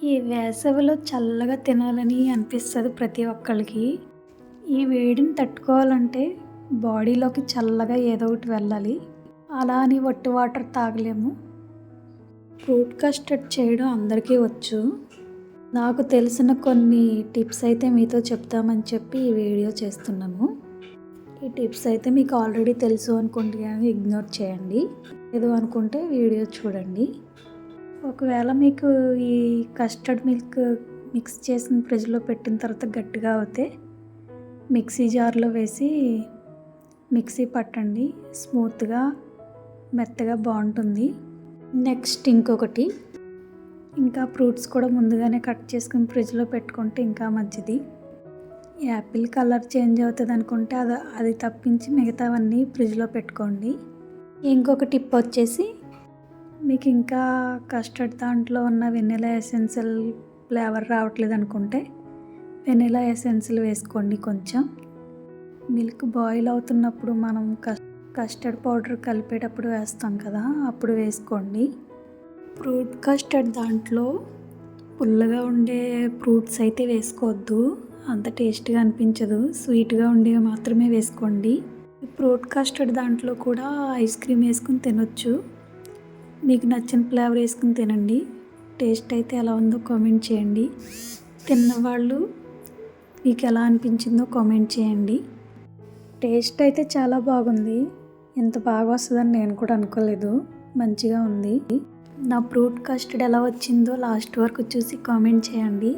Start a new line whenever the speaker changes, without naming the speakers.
ఈ వేసవిలో చల్లగా తినాలని అనిపిస్తుంది ప్రతి ఒక్కళ్ళకి. ఈ వేడిని తట్టుకోవాలంటే బాడీలోకి చల్లగా ఏదో ఒకటి వెళ్ళాలి. అలా అని వట్టి వాటర్ తాగలేము. ఫ్రూట్ కస్టర్డ్ చేయడం అందరికీ వచ్చు. నాకు తెలిసిన కొన్ని టిప్స్ అయితే మీతో చెప్తామని చెప్పి ఈ వీడియో చేస్తున్నాను. ఈ టిప్స్ అయితే మీకు ఆల్రెడీ తెలుసు అనుకుంటే కానీ ఇగ్నోర్ చేయండి. లేదు అనుకుంటే వీడియో చూడండి. ఒకవేళ మీకు ఈ కస్టర్డ్ మిల్క్ మిక్స్ చేసిన ఫ్రిడ్జ్లో పెట్టిన తర్వాత గట్టిగా అవుతే మిక్సీ జార్లో వేసి మిక్సీ పట్టండి. స్మూత్గా మెత్తగా బాగుంటుంది. నెక్స్ట్ ఇంకొకటి, ఇంకా ఫ్రూట్స్ కూడా ముందుగానే కట్ చేసుకుని ఫ్రిడ్జ్లో పెట్టుకుంటే ఇంకా మంచిది. యాపిల్ కలర్ చేంజ్ అవుతుంది అనుకుంటే అది తప్పించి మిగతావన్నీ ఫ్రిడ్జ్లో పెట్టుకోండి. ఇంకొక టిప్ వచ్చేసి, మీకు ఇంకా కస్టర్డ్ దాంట్లో ఉన్న వెనిలా ఎసెన్షియల్ ఫ్లేవర్ రావట్లేదు అనుకుంటే వెనిలా ఎసెన్షియల్ వేసుకోండి. కొంచెం మిల్క్ బాయిల్ అవుతున్నప్పుడు మనం కస్టర్డ్ పౌడర్ కలిపేటప్పుడు వేస్తాం కదా, అప్పుడు వేసుకోండి. ఫ్రూట్ కస్టర్డ్ దాంట్లో పుల్లగా ఉండే ఫ్రూట్స్ అయితే వేసుకోవద్దు, అంత టేస్ట్గా అనిపించదు. స్వీట్గా ఉండేవి మాత్రమే వేసుకోండి. ఫ్రూట్ కస్టర్డ్ దాంట్లో కూడా ఐస్ క్రీమ్ వేసుకుని తినొచ్చు. మీకు నచ్చిన ఫ్లేవర్ వేసుకుని తినండి. టేస్ట్ అయితే ఎలా ఉందో కామెంట్ చేయండి. తిన్నవాళ్ళు మీకు ఎలా అనిపించిందో కామెంట్ చేయండి. టేస్ట్ అయితే చాలా బాగుంది. ఎంత బాగా వస్తుందని నేను కూడా అనుకోలేదు. మంచిగా ఉంది. నా ఫ్రూట్ కస్టర్డ్ ఎలా వచ్చిందో లాస్ట్ వరకు చూసి కామెంట్ చేయండి.